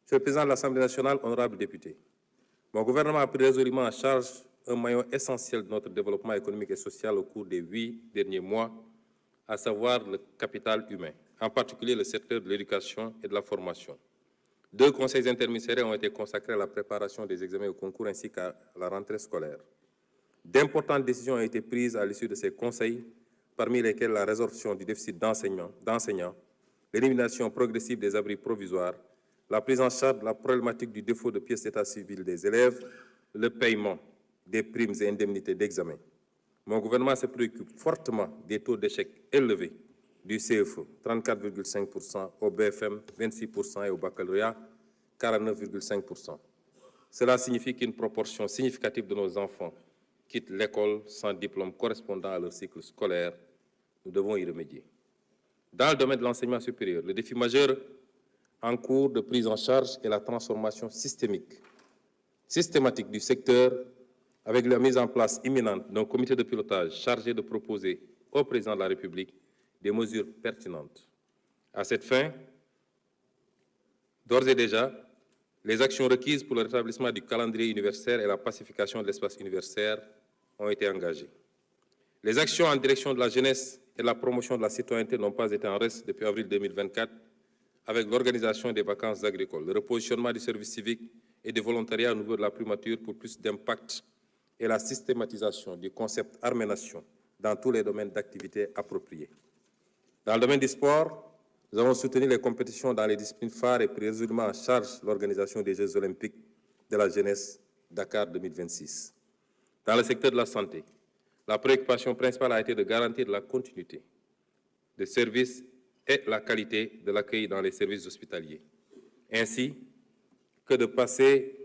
Monsieur le Président de l'Assemblée nationale, honorables députés, mon gouvernement a pris résolument en charge un maillon essentiel de notre développement économique et social au cours des 8 derniers mois, à savoir le capital humain, en particulier le secteur de l'éducation et de la formation. 2 conseils interministériels ont été consacrés à la préparation des examens au concours ainsi qu'à la rentrée scolaire. D'importantes décisions ont été prises à l'issue de ces conseils, parmi lesquelles la résorption du déficit d'enseignants, l'élimination progressive des abris provisoires, la prise en charge de la problématique du défaut de pièces d'état civil des élèves, le paiement des primes et indemnités d'examen. Mon gouvernement se préoccupe fortement des taux d'échec élevés du CFE, 34,5%, au BFM, 26% et au baccalauréat, 49,5%. Cela signifie qu'une proportion significative de nos enfants quittent l'école sans diplôme correspondant à leur cycle scolaire. Nous devons y remédier. Dans le domaine de l'enseignement supérieur, le défi majeur en cours de prise en charge est la transformation systématique du secteur avec la mise en place imminente d'un comité de pilotage chargé de proposer au Président de la République des mesures pertinentes. À cette fin, d'ores et déjà, les actions requises pour le rétablissement du calendrier universitaire et la pacification de l'espace universitaire ont été engagées. Les actions en direction de la jeunesse et de la promotion de la citoyenneté n'ont pas été en reste depuis avril 2024 avec l'organisation des vacances agricoles, le repositionnement du service civique et du volontariat au niveau de la primature pour plus d'impact et la systématisation du concept armée-nation dans tous les domaines d'activité appropriés. Dans le domaine du sport, nous avons soutenu les compétitions dans les disciplines phares et pris résolument en charge l'organisation des Jeux olympiques de la jeunesse Dakar 2026. Dans le secteur de la santé, la préoccupation principale a été de garantir la continuité des services et la qualité de l'accueil dans les services hospitaliers, ainsi que de passer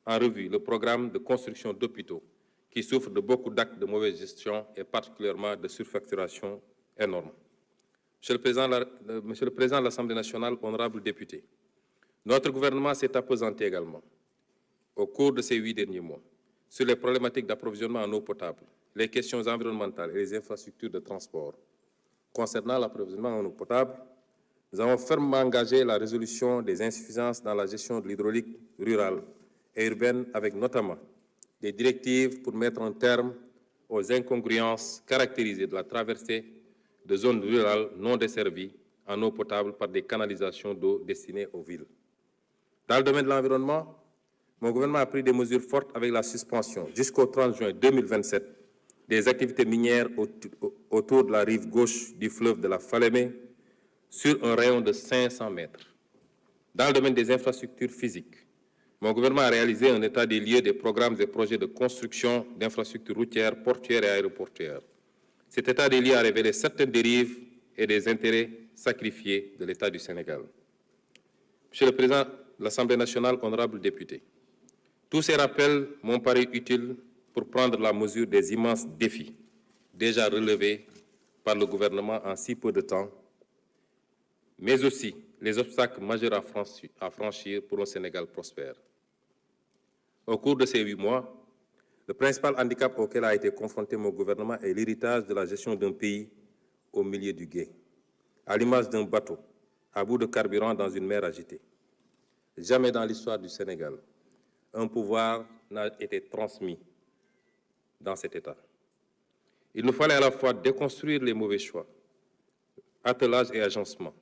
en revue le programme de construction d'hôpitaux qui souffre de beaucoup d'actes de mauvaise gestion et particulièrement de surfacturation énorme. Monsieur le Président de l'Assemblée nationale, honorables députés, notre gouvernement s'est appesanti également au cours de ces 8 derniers mois sur les problématiques d'approvisionnement en eau potable, les questions environnementales et les infrastructures de transport. Concernant l'approvisionnement en eau potable, nous avons fermement engagé la résolution des insuffisances dans la gestion de l'hydraulique rurale et urbaine, avec notamment des directives pour mettre un terme aux incongruences caractérisées de la traversée de zones rurales non desservies en eau potable par des canalisations d'eau destinées aux villes. Dans le domaine de l'environnement, mon gouvernement a pris des mesures fortes avec la suspension jusqu'au 30 juin 2027 des activités minières autour de la rive gauche du fleuve de la Falémé sur un rayon de 500 mètres. Dans le domaine des infrastructures physiques, mon gouvernement a réalisé un état des lieux des programmes et projets de construction d'infrastructures routières, portuaires et aéroportuaires. Cet état des lieux a révélé certaines dérives et des intérêts sacrifiés de l'État du Sénégal. Monsieur le Président de l'Assemblée nationale, honorables députés, tous ces rappels m'ont paru utiles pour prendre la mesure des immenses défis déjà relevés par le gouvernement en si peu de temps, mais aussi les obstacles majeurs à franchir pour un Sénégal prospère. Au cours de ces 8 mois, le principal handicap auquel a été confronté mon gouvernement est l'héritage de la gestion d'un pays au milieu du gué, à l'image d'un bateau à bout de carburant dans une mer agitée. Jamais dans l'histoire du Sénégal, un pouvoir n'a été transmis dans cet état. Il nous fallait à la fois déconstruire les mauvais choix, attelage et agencement,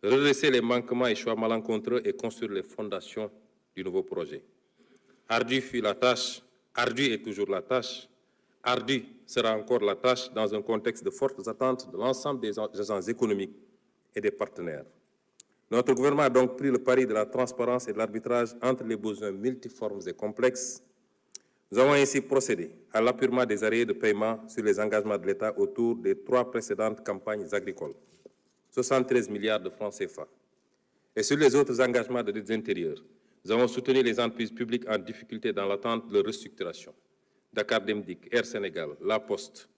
redresser les manquements et choix malencontreux et construire les fondations du nouveau projet. Ardue fut la tâche, ardue est toujours la tâche, ardue sera encore la tâche dans un contexte de fortes attentes de l'ensemble des agents économiques et des partenaires. Notre gouvernement a donc pris le pari de la transparence et de l'arbitrage entre les besoins multiformes et complexes. Nous avons ainsi procédé à l'appurement des arrêts de paiement sur les engagements de l'État autour des 3 précédentes campagnes agricoles, 73 milliards de francs CFA. Et sur les autres engagements de dette intérieure, nous avons soutenu les entreprises publiques en difficulté dans l'attente de leur restructuration. Dakar Demdik, Air Sénégal, La Poste,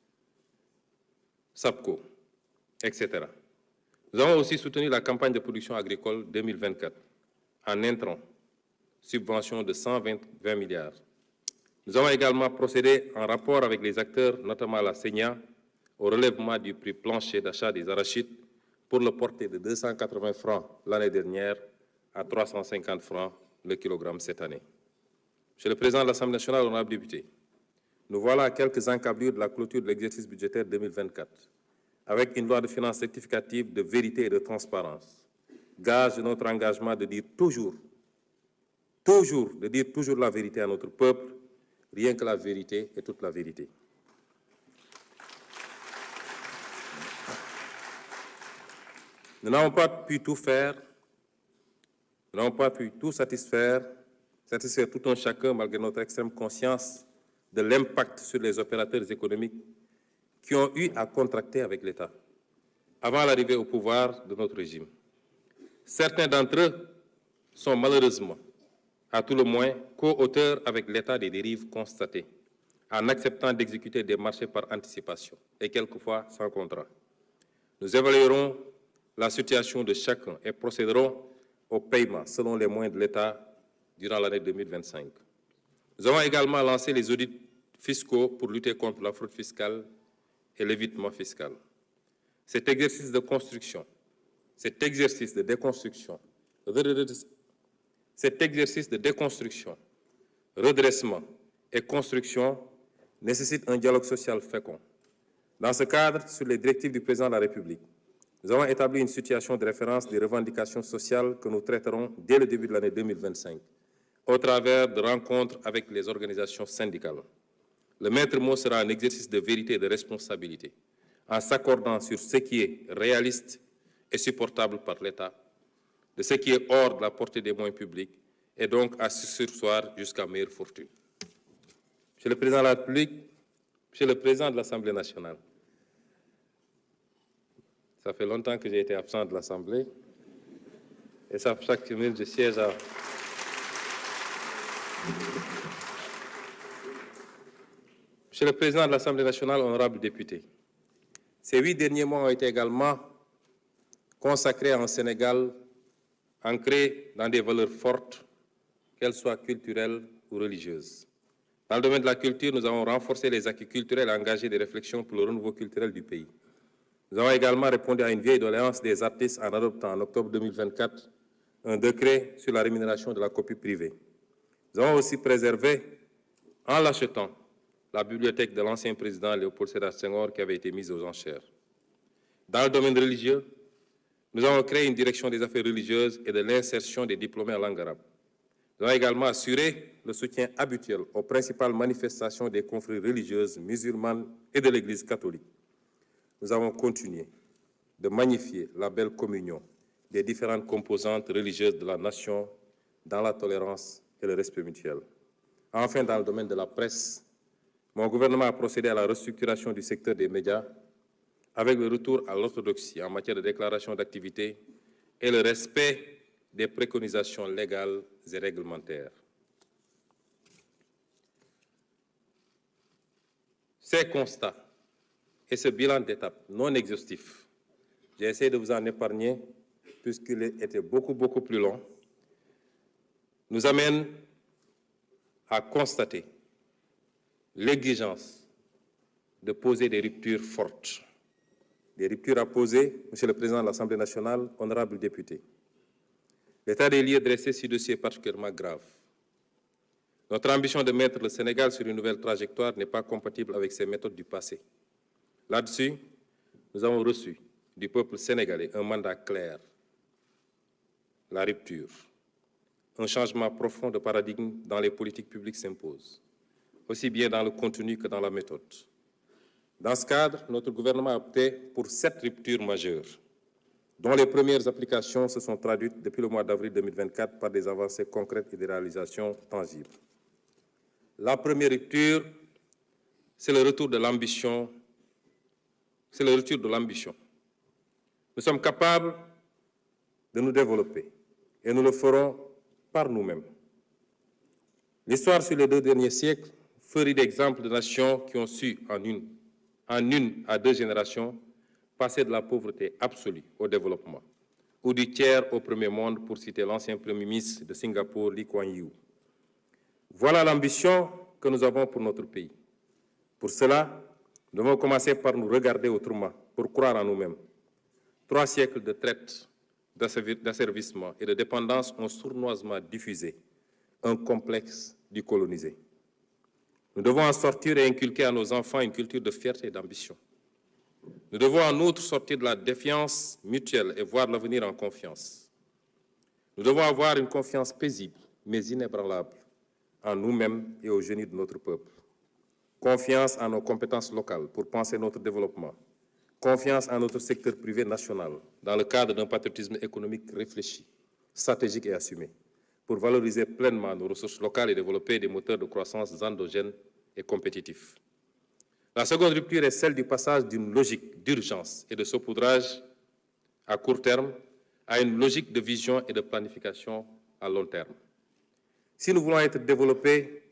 SAPCO, etc. Nous avons aussi soutenu la campagne de production agricole 2024 en intrant subvention de 120 milliards. Nous avons également procédé en rapport avec les acteurs, notamment la SENIA, au relèvement du prix plancher d'achat des arachides pour le porter de 280 francs l'année dernière à 350 francs le kilogramme cette année. Monsieur le Président de l'Assemblée nationale, honorables députés, nous voilà à quelques encablures de la clôture de l'exercice budgétaire 2024, avec une loi de finances rectificative de vérité et de transparence, gage de notre engagement de dire toujours la vérité à notre peuple, rien que la vérité et toute la vérité. Nous n'avons pas pu tout faire, nous n'avons pas pu tout satisfaire tout un chacun malgré notre extrême conscience de l'impact sur les opérateurs économiques qui ont eu à contracter avec l'État avant l'arrivée au pouvoir de notre régime. Certains d'entre eux sont malheureusement, à tout le moins, co-auteurs avec l'État des dérives constatées, en acceptant d'exécuter des marchés par anticipation et quelquefois sans contrat. Nous évaluerons la situation de chacun et procéderons au paiement selon les moyens de l'État durant l'année 2025. Nous avons également lancé les audits fiscaux pour lutter contre la fraude fiscale et l'évitement fiscal. Cet exercice de construction, cet exercice de déconstruction, redressement et construction nécessite un dialogue social fécond. Dans ce cadre, sur les directives du Président de la République, nous avons établi une situation de référence des revendications sociales que nous traiterons dès le début de l'année 2025, au travers de rencontres avec les organisations syndicales. Le maître mot sera un exercice de vérité et de responsabilité, en s'accordant sur ce qui est réaliste et supportable par l'État, de ce qui est hors de la portée des moyens publics, et donc à se surseoir jusqu'à meilleure fortune. Monsieur le Président de la République, Monsieur le Président de l'Assemblée nationale, ça fait longtemps que j'ai été absent de l'Assemblée, et ça fait chaque minute je siège à... Monsieur le Président de l'Assemblée nationale, honorables députés, ces 8 derniers mois ont été également consacrés à un Sénégal ancré dans des valeurs fortes, qu'elles soient culturelles ou religieuses. Dans le domaine de la culture, nous avons renforcé les acquis culturels et engagé des réflexions pour le renouveau culturel du pays. Nous avons également répondu à une vieille doléance des artistes en adoptant en octobre 2024 un décret sur la rémunération de la copie privée. Nous avons aussi préservé, en l'achetant, la bibliothèque de l'ancien président Léopold Sédar Senghor qui avait été mise aux enchères. Dans le domaine religieux, nous avons créé une direction des affaires religieuses et de l'insertion des diplômés en langue arabe. Nous avons également assuré le soutien habituel aux principales manifestations des confréries religieuses musulmanes et de l'Église catholique. Nous avons continué de magnifier la belle communion des différentes composantes religieuses de la nation dans la tolérance et le respect mutuel. Enfin, dans le domaine de la presse, mon gouvernement a procédé à la restructuration du secteur des médias avec le retour à l'orthodoxie en matière de déclaration d'activité et le respect des préconisations légales et réglementaires. Ces constats et ce bilan d'étape non exhaustif, j'ai essayé de vous en épargner puisqu'il était beaucoup plus long, nous amène à constater l'exigence de poser des ruptures fortes. Des ruptures à poser, Monsieur le Président de l'Assemblée nationale, honorables députés. L'état des lieux dressé sur ce dossier est particulièrement grave. Notre ambition de mettre le Sénégal sur une nouvelle trajectoire n'est pas compatible avec ces méthodes du passé. Là-dessus, nous avons reçu du peuple sénégalais un mandat clair, la rupture. Un changement profond de paradigme dans les politiques publiques s'impose, aussi bien dans le contenu que dans la méthode. Dans ce cadre, notre gouvernement a opté pour 7 ruptures majeures, dont les premières applications se sont traduites depuis le mois d'avril 2024 par des avancées concrètes et des réalisations tangibles. La première rupture, c'est le retour de l'ambition. C'est le retour de l'ambition. Nous sommes capables de nous développer et nous le ferons par nous-mêmes. L'histoire sur les 2 derniers siècles ferait d'exemples de nations qui ont su, en une à 2 générations, passer de la pauvreté absolue au développement, ou du tiers au premier monde, pour citer l'ancien Premier ministre de Singapour, Lee Kuan Yew. Voilà l'ambition que nous avons pour notre pays. Pour cela, nous devons commencer par nous regarder autrement, pour croire en nous-mêmes. 3 siècles de traite, d'asservissement et de dépendance ont sournoisement diffusé un complexe du colonisé. Nous devons en sortir et inculquer à nos enfants une culture de fierté et d'ambition. Nous devons en outre sortir de la défiance mutuelle et voir l'avenir en confiance. Nous devons avoir une confiance paisible, mais inébranlable, en nous-mêmes et au génie de notre peuple. Confiance en nos compétences locales pour penser notre développement. Confiance en notre secteur privé national, dans le cadre d'un patriotisme économique réfléchi, stratégique et assumé, pour valoriser pleinement nos ressources locales et développer des moteurs de croissance endogènes et compétitifs. La seconde rupture est celle du passage d'une logique d'urgence et de saupoudrage à court terme à une logique de vision et de planification à long terme. Si nous voulons être développés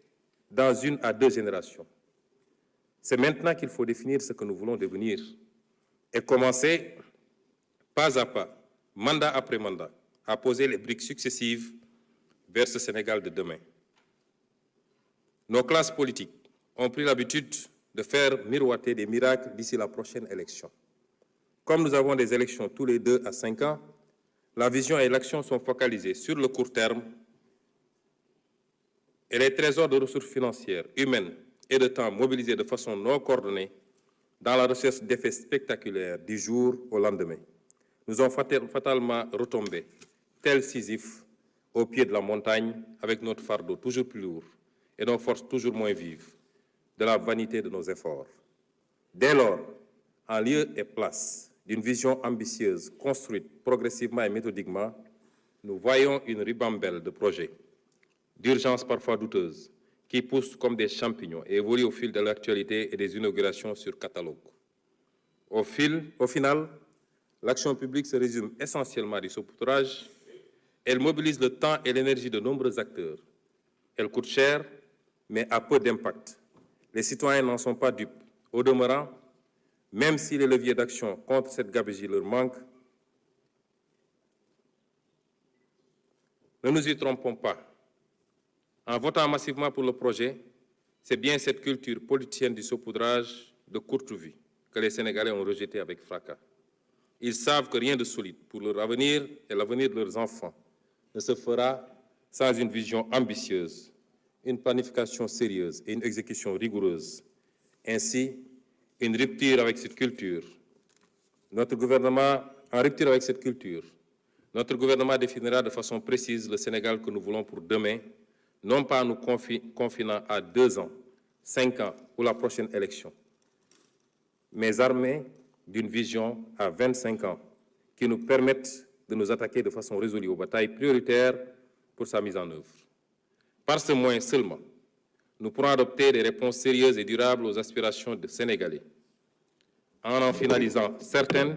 dans 1 à 2 générations, c'est maintenant qu'il faut définir ce que nous voulons devenir et commencer, pas à pas, mandat après mandat, à poser les briques successives vers ce Sénégal de demain. Nos classes politiques ont pris l'habitude de faire miroiter des miracles d'ici la prochaine élection. Comme nous avons des élections tous les 2 à 5 ans, la vision et l'action sont focalisées sur le court terme et les trésors de ressources financières, humaines et de temps mobilisés de façon non coordonnée dans la recherche d'effets spectaculaires du jour au lendemain, nous ont fatalement retombé, tel Sisyphe, au pied de la montagne, avec notre fardeau toujours plus lourd et nos forces toujours moins vives, de la vanité de nos efforts. Dès lors, en lieu et place d'une vision ambitieuse, construite progressivement et méthodiquement, nous voyons une ribambelle de projets, d'urgences parfois douteuses, qui poussent comme des champignons et évoluent au fil de l'actualité et des inaugurations sur catalogue. Au final, l'action publique se résume essentiellement à du saupoudrage. Elle mobilise le temps et l'énergie de nombreux acteurs. Elle coûte cher, mais a peu d'impact. Les citoyens n'en sont pas dupes. Au demeurant, même si les leviers d'action contre cette gabegie leur manquent, ne nous y trompons pas. En votant massivement pour le projet, c'est bien cette culture politicienne du saupoudrage de courte vue que les Sénégalais ont rejetée avec fracas. Ils savent que rien de solide pour leur avenir et l'avenir de leurs enfants ne se fera sans une vision ambitieuse, une planification sérieuse et une exécution rigoureuse. Ainsi, une rupture avec cette culture. Notre gouvernement, en rupture avec cette culture, notre gouvernement définira de façon précise le Sénégal que nous voulons pour demain, non pas en nous confinant à 2 ans, 5 ans ou la prochaine élection, mais armés d'une vision à 25 ans qui nous permette de nous attaquer de façon résolue aux batailles prioritaires pour sa mise en œuvre. Par ce moyen seulement, nous pourrons adopter des réponses sérieuses et durables aux aspirations des Sénégalais, en finalisant certaines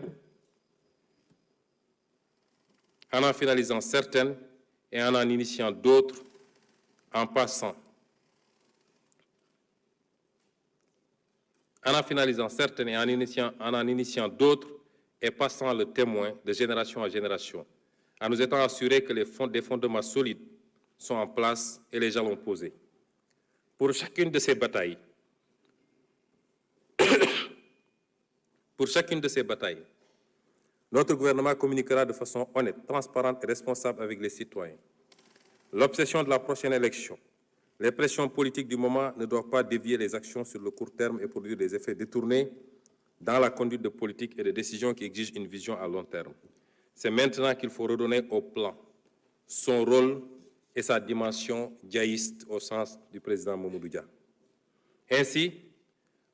et en initiant d'autres, en finalisant certaines et en initiant d'autres et passant le témoin de génération en génération, en nous étant assurés que des fondements solides sont en place et les jalons posés. Pour chacune de ces batailles, notre gouvernement communiquera de façon honnête, transparente et responsable avec les citoyens. L'obsession de la prochaine élection, les pressions politiques du moment ne doivent pas dévier les actions sur le court terme et produire des effets détournés dans la conduite de politique et de décisions qui exigent une vision à long terme. C'est maintenant qu'il faut redonner au plan son rôle et sa dimension djaïste au sens du président Mamadou Dia. Ainsi,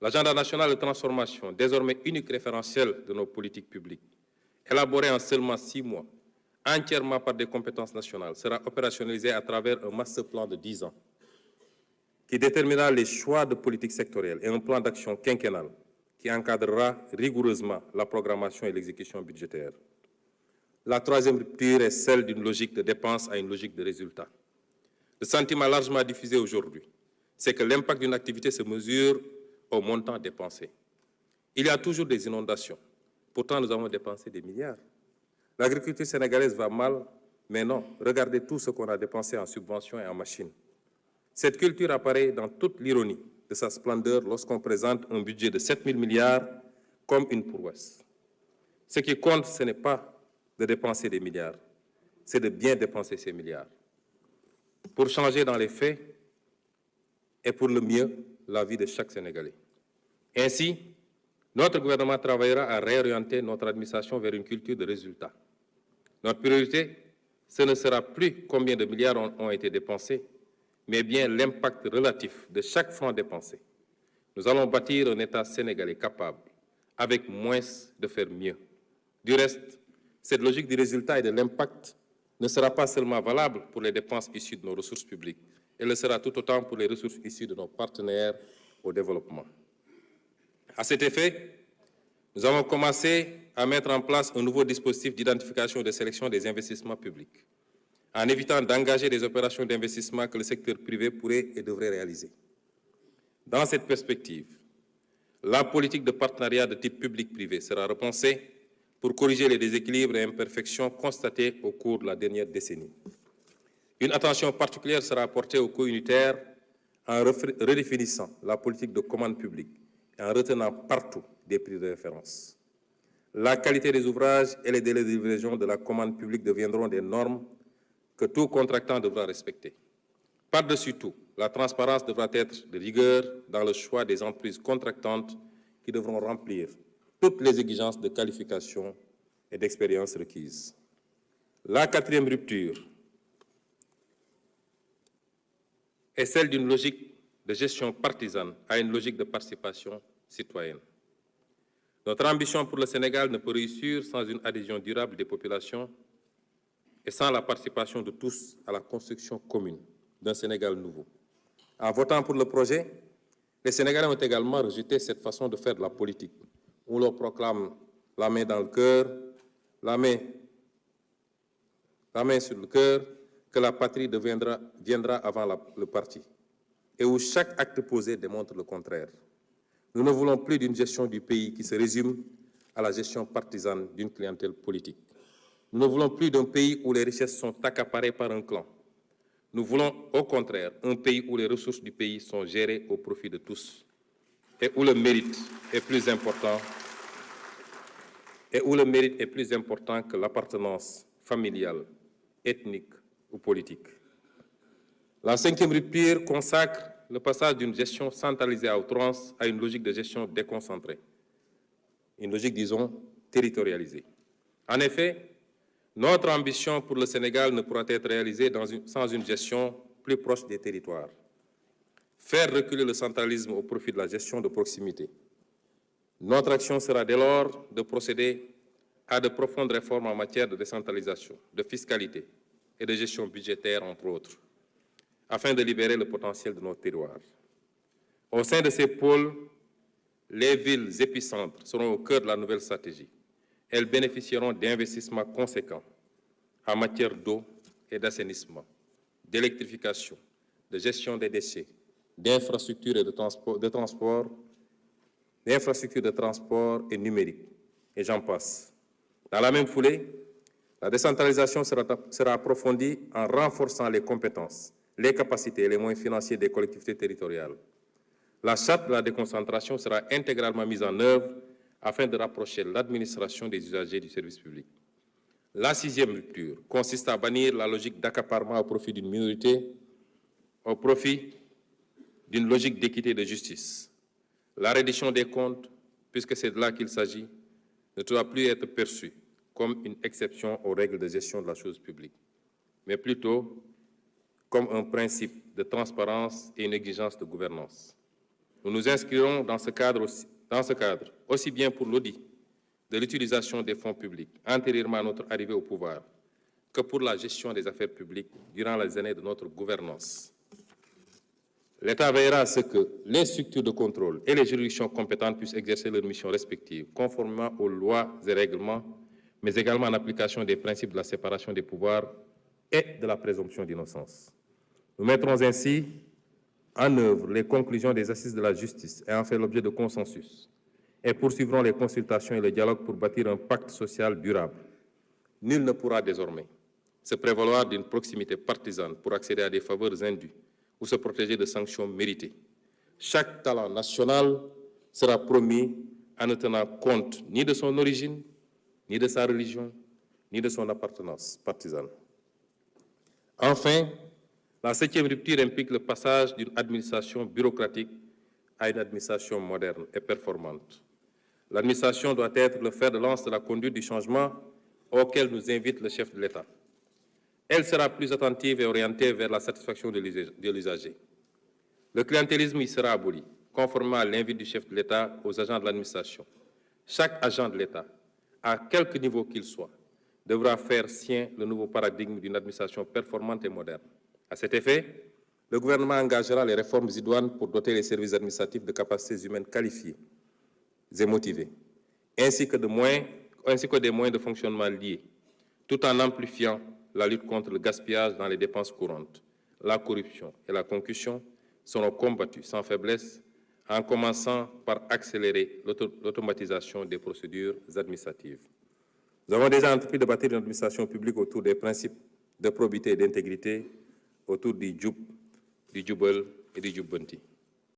l'agenda national de transformation, désormais unique référentiel de nos politiques publiques, élaboré en seulement 6 mois, entièrement par des compétences nationales, sera opérationnalisé à travers un master plan de 10 ans qui déterminera les choix de politique sectorielle et un plan d'action quinquennal qui encadrera rigoureusement la programmation et l'exécution budgétaire. La troisième rupture est celle d'une logique de dépense à une logique de résultat. Le sentiment largement diffusé aujourd'hui, c'est que l'impact d'une activité se mesure au montant dépensé. Il y a toujours des inondations. Pourtant, nous avons dépensé des milliards. L'agriculture sénégalaise va mal, mais non. Regardez tout ce qu'on a dépensé en subventions et en machines. Cette culture apparaît dans toute l'ironie de sa splendeur lorsqu'on présente un budget de 7 000 milliards comme une prouesse. Ce qui compte, ce n'est pas de dépenser des milliards, c'est de bien dépenser ces milliards pour changer dans les faits et pour le mieux la vie de chaque Sénégalais. Ainsi, notre gouvernement travaillera à réorienter notre administration vers une culture de résultats. Notre priorité, ce ne sera plus combien de milliards ont été dépensés, mais bien l'impact relatif de chaque franc dépensé. Nous allons bâtir un État sénégalais capable, avec moins, de faire mieux. Du reste, cette logique du résultat et de l'impact ne sera pas seulement valable pour les dépenses issues de nos ressources publiques, elle le sera tout autant pour les ressources issues de nos partenaires au développement. À cet effet, nous avons commencé à mettre en place un nouveau dispositif d'identification et de sélection des investissements publics, en évitant d'engager des opérations d'investissement que le secteur privé pourrait et devrait réaliser. Dans cette perspective, la politique de partenariat de type public-privé sera repensée pour corriger les déséquilibres et imperfections constatés au cours de la dernière décennie. Une attention particulière sera portée aux co-unitaires en redéfinissant la politique de commande publique et en retenant partout des prix de référence. La qualité des ouvrages et les délais de livraison de la commande publique deviendront des normes que tout contractant devra respecter. Par-dessus tout, la transparence devra être de rigueur dans le choix des entreprises contractantes qui devront remplir toutes les exigences de qualification et d'expérience requises. La quatrième rupture est celle d'une logique de gestion partisane à une logique de participation citoyenne. Notre ambition pour le Sénégal ne peut réussir sans une adhésion durable des populations et sans la participation de tous à la construction commune d'un Sénégal nouveau. En votant pour le projet, les Sénégalais ont également rejeté cette façon de faire de la politique, où l'on proclame la main dans le cœur, la main sur le cœur, que la patrie viendra avant le parti, et où chaque acte posé démontre le contraire. Nous ne voulons plus d'une gestion du pays qui se résume à la gestion partisane d'une clientèle politique. Nous ne voulons plus d'un pays où les richesses sont accaparées par un clan. Nous voulons, au contraire, un pays où les ressources du pays sont gérées au profit de tous et où le mérite est plus important que l'appartenance familiale, ethnique ou politique. La cinquième rupture consacre le passage d'une gestion centralisée à outrance à une logique de gestion déconcentrée, une logique, disons, territorialisée. En effet, notre ambition pour le Sénégal ne pourra être réalisée sans une gestion plus proche des territoires. Faire reculer le centralisme au profit de la gestion de proximité. Notre action sera dès lors de procéder à de profondes réformes en matière de décentralisation, de fiscalité et de gestion budgétaire, entre autres, afin de libérer le potentiel de notre terroir. Au sein de ces pôles, les villes épicentres seront au cœur de la nouvelle stratégie. Elles bénéficieront d'investissements conséquents en matière d'eau et d'assainissement, d'électrification, de gestion des déchets, d'infrastructures de transport et numérique, et j'en passe. Dans la même foulée, la décentralisation sera approfondie en renforçant les compétences, les capacités et les moyens financiers des collectivités territoriales. La charte de la déconcentration sera intégralement mise en œuvre afin de rapprocher l'administration des usagers du service public. La sixième rupture consiste à bannir la logique d'accaparement au profit d'une minorité, au profit d'une logique d'équité et de justice. La reddition des comptes, puisque c'est de là qu'il s'agit, ne doit plus être perçue comme une exception aux règles de gestion de la chose publique, mais plutôt comme un principe de transparence et une exigence de gouvernance. Nous nous inscrirons dans ce cadre, aussi bien pour l'audit de l'utilisation des fonds publics antérieurement à notre arrivée au pouvoir, que pour la gestion des affaires publiques durant les années de notre gouvernance. L'État veillera à ce que les structures de contrôle et les juridictions compétentes puissent exercer leurs missions respectives, conformément aux lois et règlements, mais également en application des principes de la séparation des pouvoirs et de la présomption d'innocence. Nous mettrons ainsi en œuvre les conclusions des assises de la justice et en faire l'objet de consensus, et poursuivrons les consultations et le dialogue pour bâtir un pacte social durable. Nul ne pourra désormais se prévaloir d'une proximité partisane pour accéder à des faveurs indues ou se protéger de sanctions méritées. Chaque talent national sera promis en ne tenant compte ni de son origine, ni de sa religion, ni de son appartenance partisane. Enfin, la 7e rupture implique le passage d'une administration bureaucratique à une administration moderne et performante. L'administration doit être le fer de lance de la conduite du changement auquel nous invite le chef de l'État. Elle sera plus attentive et orientée vers la satisfaction de l'usager. Le clientélisme y sera aboli, conformément à l'invite du chef de l'État aux agents de l'administration. Chaque agent de l'État, à quelque niveau qu'il soit, devra faire sien le nouveau paradigme d'une administration performante et moderne. À cet effet, le gouvernement engagera les réformes idoines pour doter les services administratifs de capacités humaines qualifiées et motivées, ainsi que des moyens de fonctionnement liés, tout en amplifiant la lutte contre le gaspillage dans les dépenses courantes. La corruption et la concussion seront combattues sans faiblesse, en commençant par accélérer l'automatisation des procédures administratives. Nous avons déjà entrepris de bâtir une administration publique autour des principes de probité et d'intégrité, autour du Djoub, du Djoubel et du Djoubbanti.